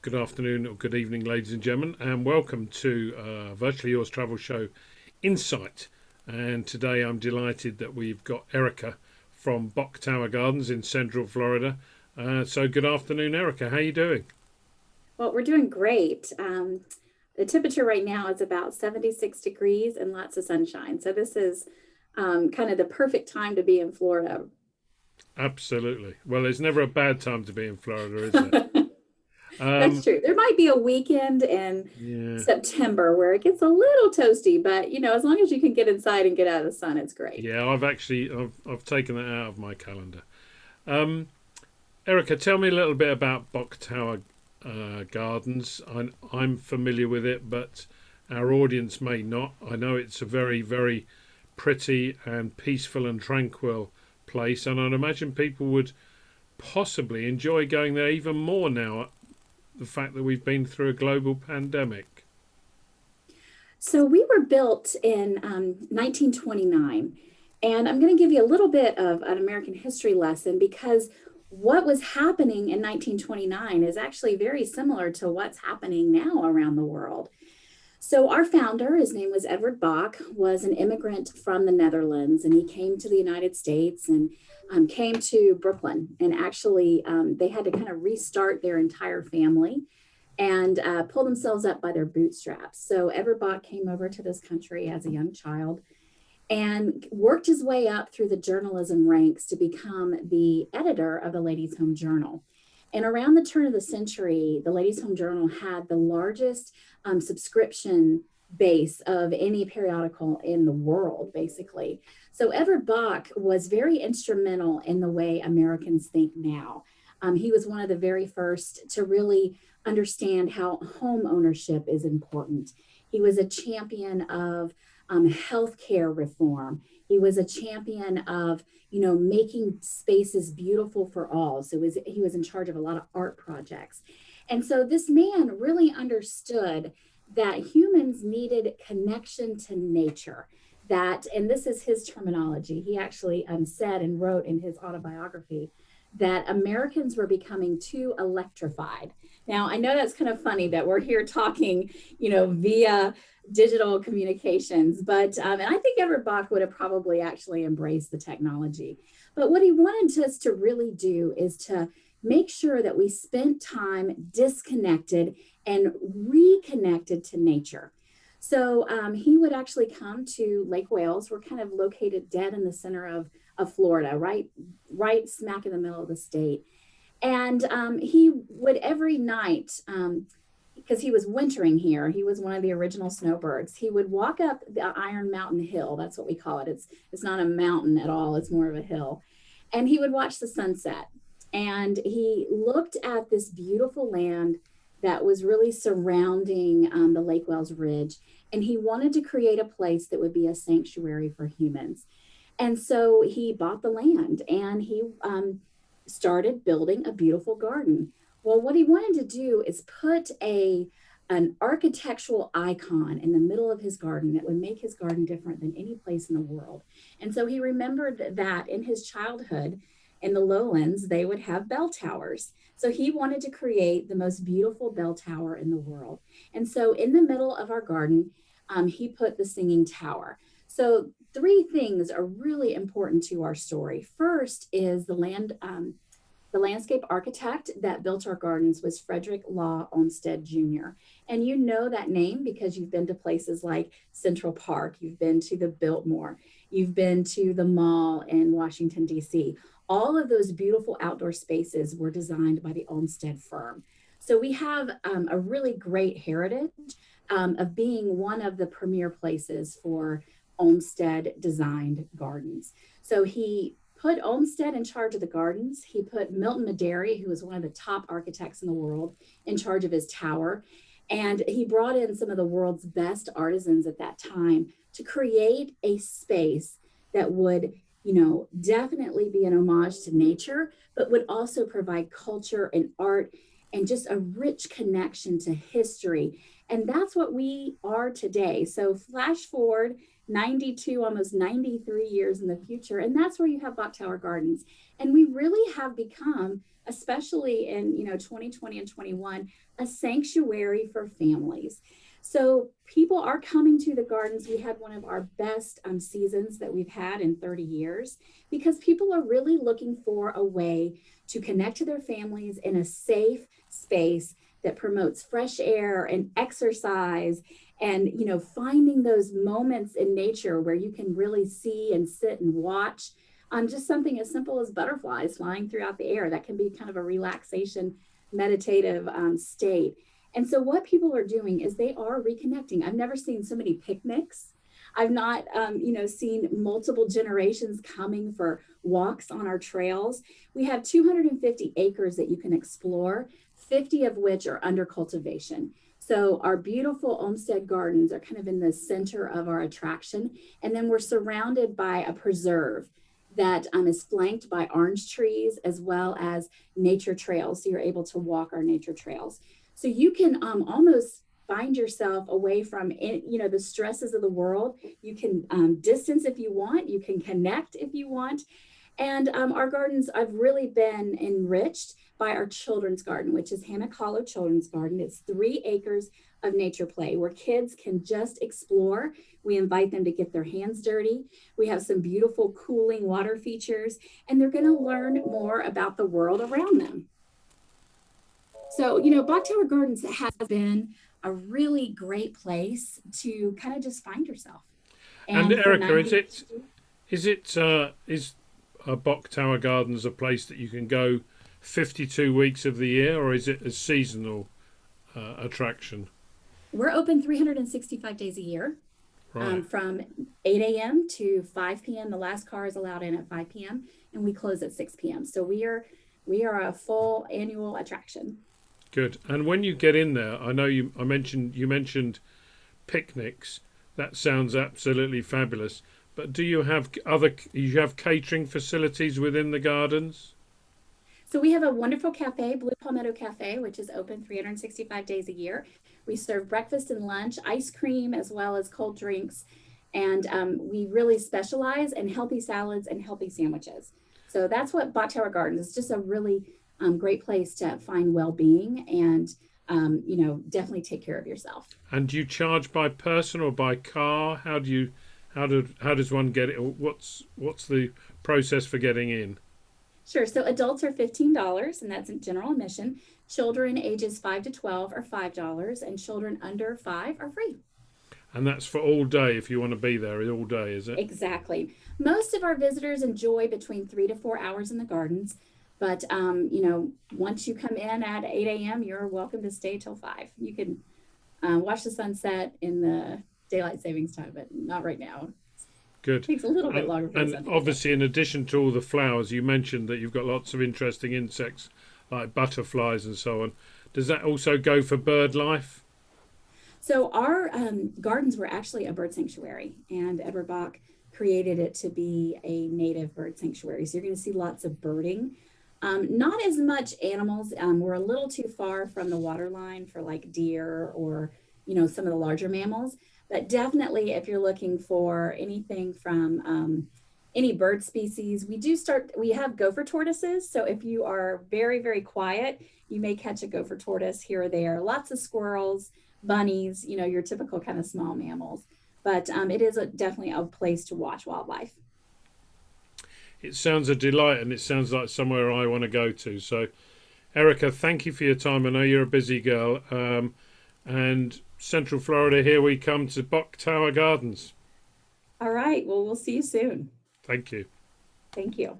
Good afternoon or good evening, ladies and gentlemen, and welcome to Virtually Yours Travel Show Insight. And today I'm delighted that we've got Erica from Bok Tower Gardens in Central Florida. So good afternoon, Erica. How are you doing? Well, we're doing great. The temperature right now is about 76 degrees and lots of sunshine. So this is kind of the perfect time to be in Florida. Absolutely. Well, there's never a bad time to be in Florida, is there? That's Um, true. There might be a weekend in yeah, September where it gets a little toasty, but as long as you can get inside and get out of the sun, it's great. yeah. I've taken that out of my calendar. Um, Erica, tell me a little bit about Bok Tower Gardens. I'm familiar with it, but our audience may not. I know it's a very, very pretty and peaceful and tranquil place, and I'd imagine people would possibly enjoy going there even more now. The fact that we've been through a global pandemic. So we were built in 1929. And I'm going to give you a little bit of an American history lesson because what was happening in 1929 is actually very similar to what's happening now around the world. So our founder, his name was Edward Bok, was an immigrant from the Netherlands, and he came to the United States and came to Brooklyn. And actually, they had to kind of restart their entire family and pull themselves up by their bootstraps. So Edward Bok came over to this country as a young child and worked his way up through the journalism ranks to become the editor of the Ladies' Home Journal. And around the turn of the century, the Ladies' Home Journal had the largest subscription base of any periodical in the world, basically. So Edward Bok was very instrumental in the way Americans think now. He was one of the very first to really understand how home ownership is important. He was a champion of healthcare reform. He was a champion of, making spaces beautiful for all. So he was in charge of a lot of art projects. And so this man really understood that humans needed connection to nature. That, and this is his terminology, he actually said and wrote in his autobiography that Americans were becoming too electrified. Now, I know that's kind of funny that we're here talking, via digital communications, but and I think Edward Bach would have probably actually embraced the technology. But what he wanted us to really do is to make sure that we spent time disconnected and reconnected to nature. So he would actually come to Lake Wales. We're kind of located dead in the center of Florida, right smack in the middle of the state. And he would every night, because he was wintering here, he was one of the original snowbirds. He would walk up the Iron Mountain Hill. That's what we call it. It's not a mountain at all. It's more of a hill. And he would watch the sunset. And he looked at this beautiful land that was really surrounding the Lake Wales Ridge. And he wanted to create a place that would be a sanctuary for humans. And so he bought the land and he started building a beautiful garden. Well, what he wanted to do is put an architectural icon in the middle of his garden that would make his garden different than any place in the world. And so he remembered that in his childhood in the lowlands, they would have bell towers. So he wanted to create the most beautiful bell tower in the world. And so in the middle of our garden, he put the singing tower. So three things are really important to our story. First is the landscape architect that built our gardens was Frederick Law Olmsted Jr. And you know that name because you've been to places like Central Park, you've been to the Biltmore, you've been to the mall in Washington, D.C. All of those beautiful outdoor spaces were designed by the Olmsted firm. So we have a really great heritage of being one of the premier places for Olmsted designed gardens. So he put Olmsted in charge of the gardens. He put Milton Maderi, who was one of the top architects in the world, in charge of his tower. And he brought in some of the world's best artisans at that time to create a space that would, definitely be an homage to nature, but would also provide culture and art and just a rich connection to history. And that's what we are today. So flash forward 92, almost 93 years in the future, and that's where you have Bok Tower Gardens. And we really have become, especially in 2020 and 21, a sanctuary for families. So people are coming to the gardens. We had one of our best seasons that we've had in 30 years because people are really looking for a way to connect to their families in a safe space that promotes fresh air and exercise and finding those moments in nature where you can really see and sit and watch just something as simple as butterflies flying throughout the air. That can be kind of a relaxation meditative state. And so what people are doing is they are reconnecting. I've never seen so many picnics. I've not, seen multiple generations coming for walks on our trails. We have 250 acres that you can explore, 50 of which are under cultivation. So our beautiful Olmsted Gardens are kind of in the center of our attraction. And then we're surrounded by a preserve that is flanked by orange trees as well as nature trails. So you're able to walk our nature trails. So you can almost find yourself away from the stresses of the world. You can distance if you want. You can connect if you want. And our gardens have really been enriched by our children's garden, which is Hammock Hollow Children's Garden. It's 3 acres of nature play where kids can just explore. We invite them to get their hands dirty. We have some beautiful cooling water features, and they're going to learn more about the world around them. So, Bok Tower Gardens has been a really great place to kind of just find yourself. And Erica, is Bok Tower Gardens a place that you can go 52 weeks of the year, or is it a seasonal attraction? We're open 365 days a year, Right. from 8 a.m. to 5 p.m. The last car is allowed in at 5 p.m. and we close at 6 p.m. So we are a full annual attraction. Good. And when you get in there, I know you mentioned picnics. That sounds absolutely fabulous. But do you have catering facilities within the gardens? So we have a wonderful cafe, Blue Palmetto Cafe, which is open 365 days a year. We serve breakfast and lunch, ice cream, as well as cold drinks. And we really specialize in healthy salads and healthy sandwiches. So that's what Bok Tower Gardens is, just a really great place to find well-being and, definitely take care of yourself. And do you charge by person or by car? How does one get it? What's the process for getting in? Sure. So adults are $15, and that's in general admission. Children ages 5 to 12 are $5, and children under 5 are free. And that's for all day if you want to be there all day, is it? Exactly. Most of our visitors enjoy between 3 to 4 hours in the gardens. But, once you come in at 8 a.m., you're welcome to stay till 5. You can watch the sunset in the daylight savings time, but not right now. Good. It takes a little bit longer. And obviously, in addition to all the flowers, you mentioned that you've got lots of interesting insects like butterflies and so on. Does that also go for bird life? So our gardens were actually a bird sanctuary, and Edward Bok created it to be a native bird sanctuary. So you're going to see lots of birding. Not as much animals. We're a little too far from the water line for like deer or, some of the larger mammals. But definitely if you're looking for anything from any bird species, we have gopher tortoises. So if you are very, very quiet, you may catch a gopher tortoise here or there. Lots of squirrels, bunnies, your typical kind of small mammals. But it is definitely a place to watch wildlife. It sounds a delight, and it sounds like somewhere I want to go to. So, Erica, thank you for your time. I know you're a busy girl. And Central Florida, here we come to Bok Tower Gardens. All right. Well, we'll see you soon. Thank you. Thank you.